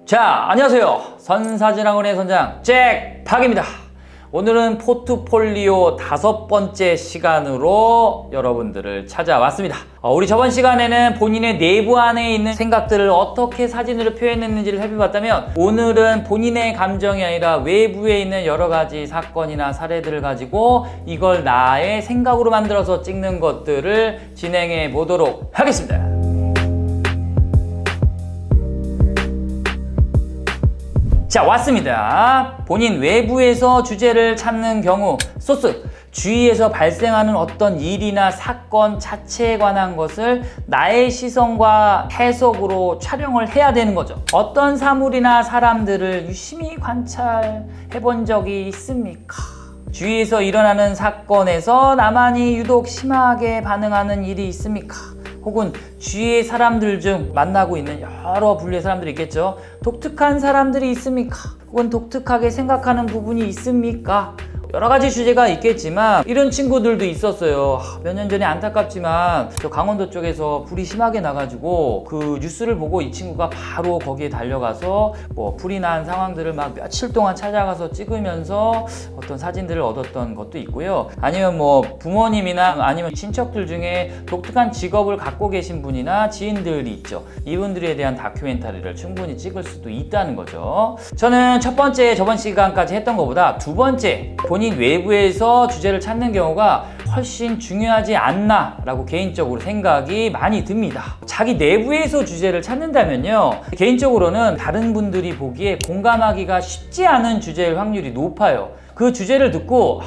자, 안녕하세요. 선사진학원의 선장 잭박입니다. 오늘은 포트폴리오 5번째 시간으로 여러분들을 찾아왔습니다. 우리 저번 시간에는 본인의 내부 안에 있는 생각들을 어떻게 사진으로 표현했는지를 살펴봤다면, 오늘은 본인의 감정이 아니라 외부에 있는 여러 가지 사건이나 사례들을 가지고 이걸 나의 생각으로 만들어서 찍는 것들을 진행해 보도록 하겠습니다. 자, 왔습니다. 본인 외부에서 주제를 찾는 경우, 소스, 주위에서 발생하는 어떤 일이나 사건 자체에 관한 것을 나의 시선과 해석으로 촬영을 해야 되는 거죠. 어떤 사물이나 사람들을 유심히 관찰해 본 적이 있습니까? 주위에서 일어나는 사건에서 나만이 유독 심하게 반응하는 일이 있습니까? 혹은 주위의 사람들 중 만나고 있는 여러 분류의 사람들이 있겠죠. 독특한 사람들이 있습니까? 혹은 독특하게 생각하는 부분이 있습니까? 여러 가지 주제가 있겠지만 이런 친구들도 있었어요. 몇 년 전에 안타깝지만 저 강원도 쪽에서 불이 심하게 나가지고 그 뉴스를 보고 이 친구가 바로 거기에 달려가서 불이 난 상황들을 막 며칠 동안 찾아가서 찍으면서 어떤 사진들을 얻었던 것도 있고요. 아니면 부모님이나 아니면 친척들 중에 독특한 직업을 갖고 계신 분이나 지인들이 있죠. 이분들에 대한 다큐멘터리를 충분히 찍을 수도 있다는 거죠. 저는 첫 번째 저번 시간까지 했던 것보다 두 번째 본인 외부에서 주제를 찾는 경우가 훨씬 중요하지 않나 라고 개인적으로 생각이 많이 듭니다. 자기 내부에서 주제를 찾는다면요, 개인적으로는 다른 분들이 보기에 공감하기가 쉽지 않은 주제일 확률이 높아요. 그 주제를 듣고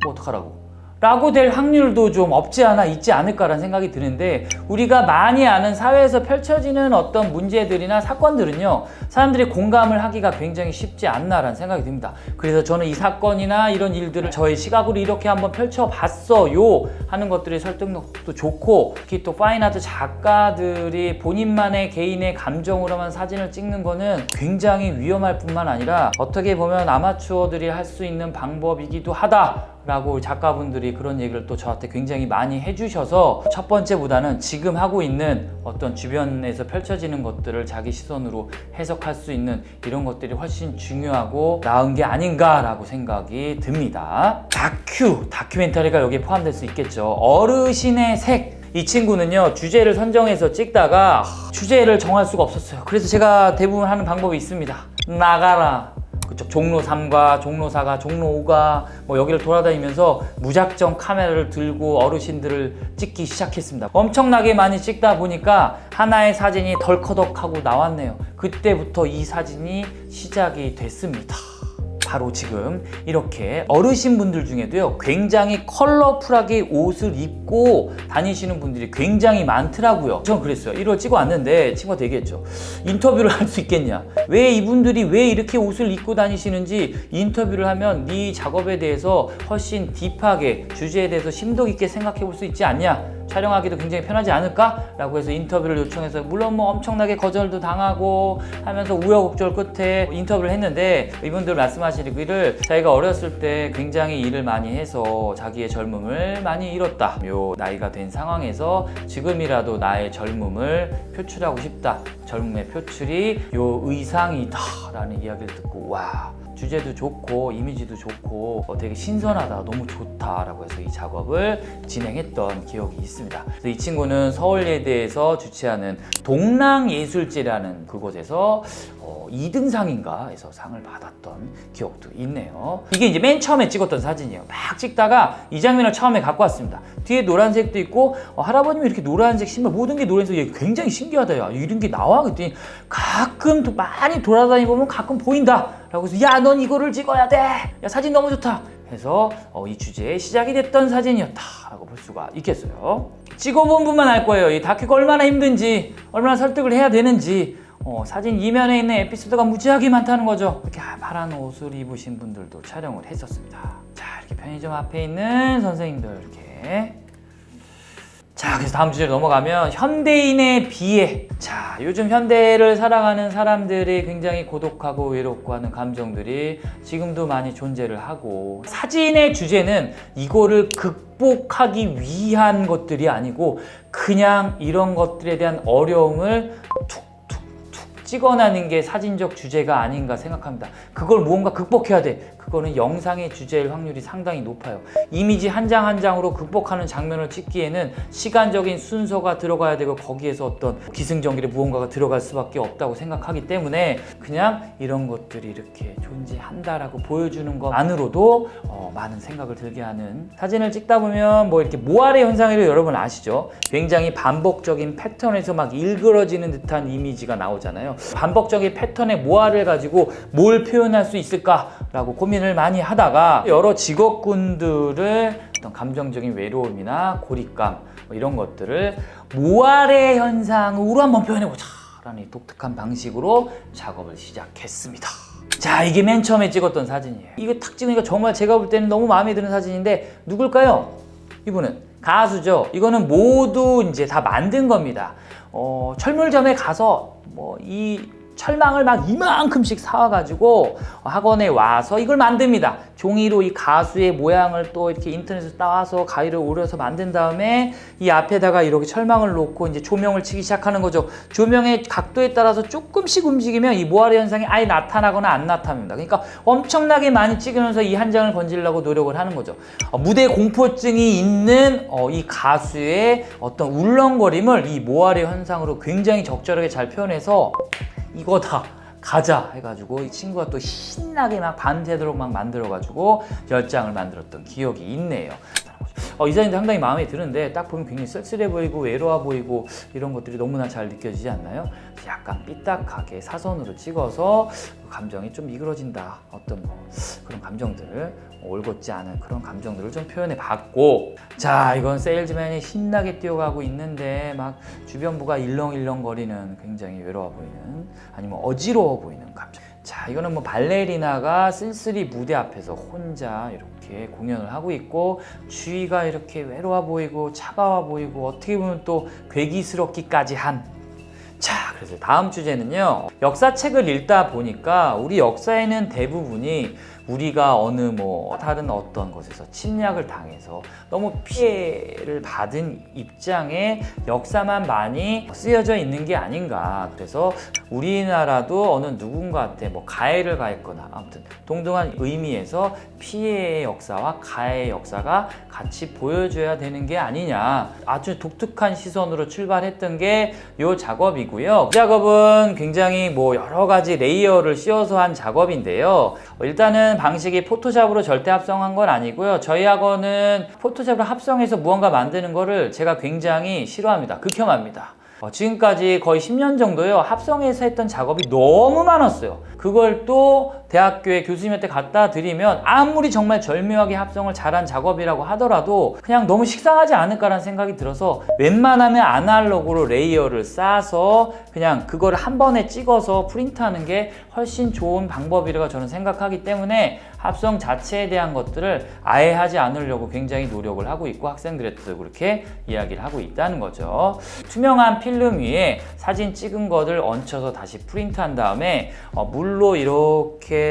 어떡하라고 라고 될 확률도 좀 없지 않아 있지 않을까라는 생각이 드는데, 우리가 많이 아는 사회에서 펼쳐지는 어떤 문제들이나 사건들은요, 사람들이 공감을 하기가 굉장히 쉽지 않나라는 생각이 듭니다. 그래서 저는 이 사건이나 이런 일들을 저의 시각으로 이렇게 한번 펼쳐봤어요 하는 것들이 설득력도 좋고, 특히 또 파인아트 작가들이 본인만의 개인의 감정으로만 사진을 찍는 거는 굉장히 위험할 뿐만 아니라 어떻게 보면 아마추어들이 할 수 있는 방법이기도 하다 라고 작가분들이 그런 얘기를 또 저한테 굉장히 많이 해주셔서, 첫 번째보다는 지금 하고 있는 어떤 주변에서 펼쳐지는 것들을 자기 시선으로 해석할 수 있는 이런 것들이 훨씬 중요하고 나은 게 아닌가 라고 생각이 듭니다. 다큐멘터리가 여기에 포함될 수 있겠죠. 어르신의 색, 이 친구는요, 주제를 선정해서 찍다가 주제를 정할 수가 없었어요. 그래서 제가 대부분 하는 방법이 있습니다. 나가라, 그쪽 종로 3가, 종로 4가, 종로 5가 여기를 돌아다니면서 무작정 카메라를 들고 어르신들을 찍기 시작했습니다. 엄청나게 많이 찍다 보니까 하나의 사진이 덜커덕하고 나왔네요. 그때부터 이 사진이 시작이 됐습니다. 바로 지금 이렇게 어르신분들 중에도요, 굉장히 컬러풀하게 옷을 입고 다니시는 분들이 굉장히 많더라고요. 전 그랬어요. 1월 찍어 왔는데 친구한테 얘기했죠. 인터뷰를 할 수 있겠냐, 왜 이분들이 왜 이렇게 옷을 입고 다니시는지 인터뷰를 하면 네 작업에 대해서 훨씬 딥하게, 주제에 대해서 심도 깊게 생각해 볼 수 있지 않냐, 촬영하기도 굉장히 편하지 않을까? 라고 해서 인터뷰를 요청해서, 물론 엄청나게 거절도 당하고 하면서 우여곡절 끝에 인터뷰를 했는데, 이분들 말씀하시기를 자기가 어렸을 때 굉장히 일을 많이 해서 자기의 젊음을 많이 잃었다. 요 나이가 된 상황에서 지금이라도 나의 젊음을 표출하고 싶다. 젊음의 표출이 요 의상이다 라는 이야기를 듣고, 와, 주제도 좋고 이미지도 좋고 되게 신선하다, 너무 좋다 라고 해서 이 작업을 진행했던 기억이 있습니다. 그래서 이 친구는 서울예대에서 주최하는 동랑예술제라는 그곳에서 2등상인가 해서 상을 받았던 기억도 있네요. 이게 이제 맨 처음에 찍었던 사진이에요. 막 찍다가 이 장면을 처음에 갖고 왔습니다. 뒤에 노란색도 있고, 할아버님이 이렇게 노란색 신발, 모든 게 노란색, 굉장히 신기하다, 야, 이런 게 나와. 그랬더니 가끔 많이 돌아다니 보면 가끔 보인다 라고 해서, 야, 넌 이거를 찍어야 돼, 야, 사진 너무 좋다 해서 이 주제의 시작이 됐던 사진이었다 라고 볼 수가 있겠어요. 찍어본 분만 알 거예요. 이 다큐가 얼마나 힘든지, 얼마나 설득을 해야 되는지. 사진 이면에 있는 에피소드가 무지하게 많다는 거죠. 이렇게 파란 옷을 입으신 분들도 촬영을 했었습니다. 자, 이렇게 편의점 앞에 있는 선생님들 이렇게. 자, 그래서 다음 주제로 넘어가면 현대인의 비애. 자, 요즘 현대를 살아가는 사람들이 굉장히 고독하고 외롭고 하는 감정들이 지금도 많이 존재를 하고, 사진의 주제는 이거를 극복하기 위한 것들이 아니고 그냥 이런 것들에 대한 어려움을 툭툭툭 찍어내는 게 사진적 주제가 아닌가 생각합니다. 그걸 무언가 극복해야 돼. 그거는 영상의 주제일 확률이 상당히 높아요. 이미지 한 장 한 장으로 극복하는 장면을 찍기에는 시간적인 순서가 들어가야 되고 거기에서 어떤 기승전결의 무언가가 들어갈 수밖에 없다고 생각하기 때문에 그냥 이런 것들이 이렇게 존재한다라고 보여주는 것만으로도 많은 생각을 들게 하는, 사진을 찍다 보면 뭐 이렇게 모아레 현상이라고 여러분 아시죠? 굉장히 반복적인 패턴에서 막 일그러지는 듯한 이미지가 나오잖아요. 반복적인 패턴의 모아를 가지고 뭘 표현할 수 있을까라고 고민을 많이 하다가 여러 직업군들을 어떤 감정적인 외로움이나 고립감 뭐 이런 것들을 모아레 현상으로 한번 표현해보자 라는 독특한 방식으로 작업을 시작했습니다. 자, 이게 맨 처음에 찍었던 사진이에요. 이거 탁 찍으니까 정말 제가 볼 때는 너무 마음에 드는 사진인데 누굴까요? 이분은 가수죠. 이거는 모두 이제 다 만든 겁니다. 철물점에 가서 뭐 이 철망을 막 이만큼씩 사와가지고 학원에 와서 이걸 만듭니다. 종이로 이 가수의 모양을 또 이렇게 인터넷에서 따와서 가위를 오려서 만든 다음에 이 앞에다가 이렇게 철망을 놓고 이제 조명을 치기 시작하는 거죠. 조명의 각도에 따라서 조금씩 움직이면 이 모아레 현상이 아예 나타나거나 안 나타납니다. 그러니까 엄청나게 많이 찍으면서 이 한 장을 건지려고 노력을 하는 거죠. 무대 공포증이 있는 이 가수의 어떤 울렁거림을 이 모아레 현상으로 굉장히 적절하게 잘 표현해서 이거다 가자 해가지고 이 친구가 또 신나게 막 밤새도록 막 만들어가지고 10장을 만들었던 기억이 있네요. 이 사진도 상당히 마음에 드는데 딱 보면 굉장히 쓸쓸해 보이고 외로워 보이고 이런 것들이 너무나 잘 느껴지지 않나요? 약간 삐딱하게 사선으로 찍어서 감정이 좀 미끄러진다, 어떤 그런 감정들을 올곧지 않은 그런 감정들을 좀 표현해 봤고, 자, 이건 세일즈맨이 신나게 뛰어가고 있는데 막 주변부가 일렁일렁거리는 굉장히 외로워 보이는, 아니면 어지러워 보이는 감정. 자, 이거는 뭐 발레리나가 쓸쓸히 무대 앞에서 혼자 이렇게 공연을 하고 있고 주위가 이렇게 외로워 보이고 차가워 보이고 어떻게 보면 또 괴기스럽기까지 한. 자, 그래서 다음 주제는요, 역사책을 읽다 보니까 우리 역사에는 대부분이 우리가 어느 뭐 다른 어떤 것에서 침략을 당해서 너무 피해를 받은 입장에 역사만 많이 쓰여져 있는 게 아닌가. 그래서 우리나라도 어느 누군가한테 뭐 가해를 가했거나 아무튼 동등한 의미에서 피해의 역사와 가해의 역사가 같이 보여줘야 되는 게 아니냐, 아주 독특한 시선으로 출발했던 게 이 작업이고요. 이 작업은 굉장히 뭐 여러 가지 레이어를 씌워서 한 작업인데요. 일단은 방식이 포토샵으로 절대 합성한 건 아니고요. 저희 학원은 포토샵으로 합성해서 무언가 만드는 거를 제가 굉장히 싫어합니다. 극혐합니다. 지금까지 거의 10년 정도요, 합성해서 했던 작업이 너무 많았어요. 그걸 또 대학교에 교수님한테 갖다 드리면 아무리 정말 절묘하게 합성을 잘한 작업이라고 하더라도 그냥 너무 식상하지 않을까라는 생각이 들어서 웬만하면 아날로그로 레이어를 쌓아서 그냥 그걸 한 번에 찍어서 프린트하는 게 훨씬 좋은 방법이라고 저는 생각하기 때문에 합성 자체에 대한 것들을 아예 하지 않으려고 굉장히 노력을 하고 있고 학생들한테도 그렇게 이야기를 하고 있다는 거죠. 투명한 필름 위에 사진 찍은 것을 얹혀서 다시 프린트한 다음에 물로 이렇게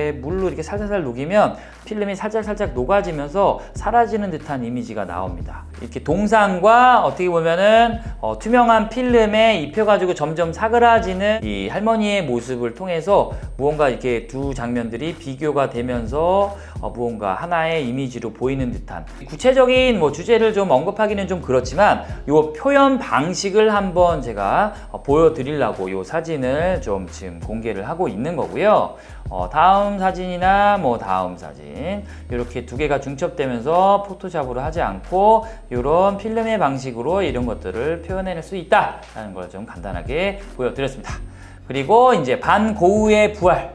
살살살 녹이면 필름이 살짝 녹아지면서 사라지는 듯한 이미지가 나옵니다. 이렇게 동상과 어떻게 보면은 투명한 필름에 입혀가지고 점점 사그라지는 이 할머니의 모습을 통해서 무언가 이렇게 두 장면들이 비교가 되면서 무언가 하나의 이미지로 보이는 듯한, 구체적인 뭐 주제를 좀 언급하기는 좀 그렇지만 이 표현 방식을 한번 제가 보여드리려고 이 사진을 좀 지금 공개를 하고 있는 거고요. 다음 사진이나 뭐 다음 사진 이렇게 두 개가 중첩되면서 포토샵으로 하지 않고 이런 필름의 방식으로 이런 것들을 표현해낼 수 있다라는 걸 좀 간단하게 보여드렸습니다. 그리고 이제 반고흐의 부활.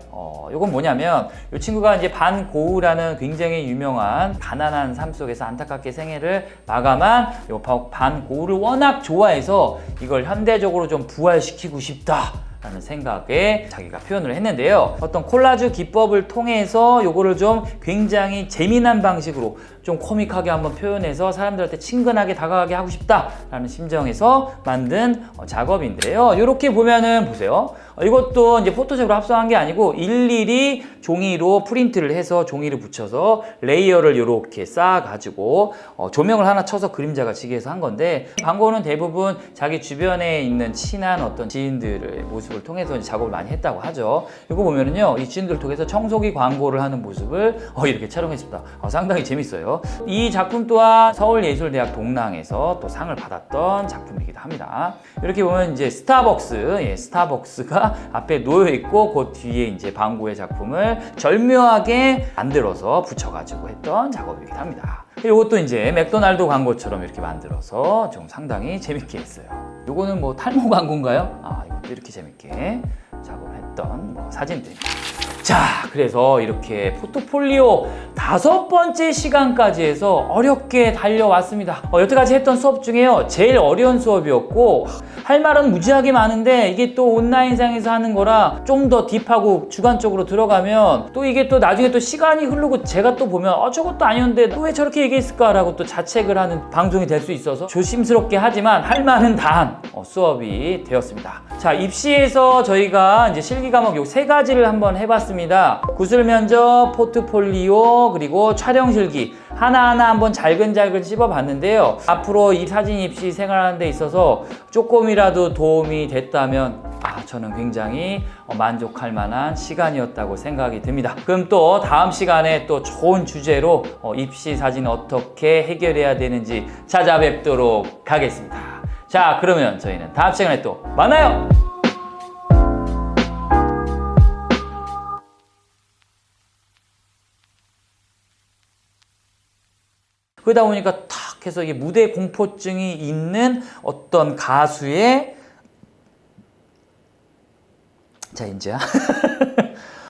이건 뭐냐면 이 친구가 이제 반고흐라는 굉장히 유명한 가난한 삶 속에서 안타깝게 생애를 마감한 이 반고흐를 워낙 좋아해서 이걸 현대적으로 좀 부활시키고 싶다 라는 생각에 자기가 표현을 했는데요. 어떤 콜라주 기법을 통해서 요거를 좀 굉장히 재미난 방식으로 좀 코믹하게 한번 표현해서 사람들한테 친근하게 다가가게 하고 싶다라는 심정에서 만든 작업인데요. 이렇게 보면은 보세요. 이것도 이제 포토샵으로 합성한 게 아니고 일일이 종이로 프린트를 해서 종이를 붙여서 레이어를 이렇게 쌓아가지고 조명을 하나 쳐서 그림자가 지게 해서 한 건데, 반고흐는 대부분 자기 주변에 있는 친한 어떤 지인들의 모습을 걸 통해서 이제 작업을 많이 했다고 하죠. 이거 보면은요, 이 지인들을 통해서 청소기 광고를 하는 모습을 이렇게 촬영했습니다. 상당히 재밌어요. 이 작품 또한 서울예술대학 동랑에서 또 상을 받았던 작품이기도 합니다. 이렇게 보면 이제 스타벅스가 앞에 놓여 있고 그 뒤에 이제 방구의 작품을 절묘하게 만들어서 붙여가지고 했던 작업이기도 합니다. 이것도 이제 맥도날드 광고처럼 이렇게 만들어서 좀 상당히 재밌게 했어요. 요거는 뭐 탈모 광고인가요? 이것도 이렇게 재밌게 작업을 했던 사진들입니다. 자, 그래서 이렇게 포트폴리오 5번째 시간까지 해서 어렵게 달려왔습니다. 여태까지 했던 수업 중에요, 제일 어려운 수업이었고, 할 말은 무지하게 많은데 이게 또 온라인상에서 하는 거라 좀 더 딥하고 주관적으로 들어가면 또 이게 또 나중에 또 시간이 흐르고 제가 또 보면 저것도 아니었는데 또 왜 저렇게 얘기했을까라고 또 자책을 하는 방송이 될 수 있어서 조심스럽게 하지만 할 말은 다 한 수업이 되었습니다. 자, 입시에서 저희가 이제 실기 과목 요 3가지를 한번 해봤습니다. 구술 면접, 포트폴리오, 그리고 촬영 실기 하나하나 한번 잘근잘근 씹어봤는데요. 앞으로 이 사진 입시 생활하는 데 있어서 조금이라도 도움이 됐다면 저는 굉장히 만족할 만한 시간이었다고 생각이 듭니다. 그럼 또 다음 시간에 또 좋은 주제로 입시 사진 어떻게 해결해야 되는지 찾아뵙도록 하겠습니다. 자, 그러면 저희는 다음 시간에 또 만나요! 그러다 보니까 탁 해서 이게 무대 공포증이 있는 어떤 가수의 자, 이제야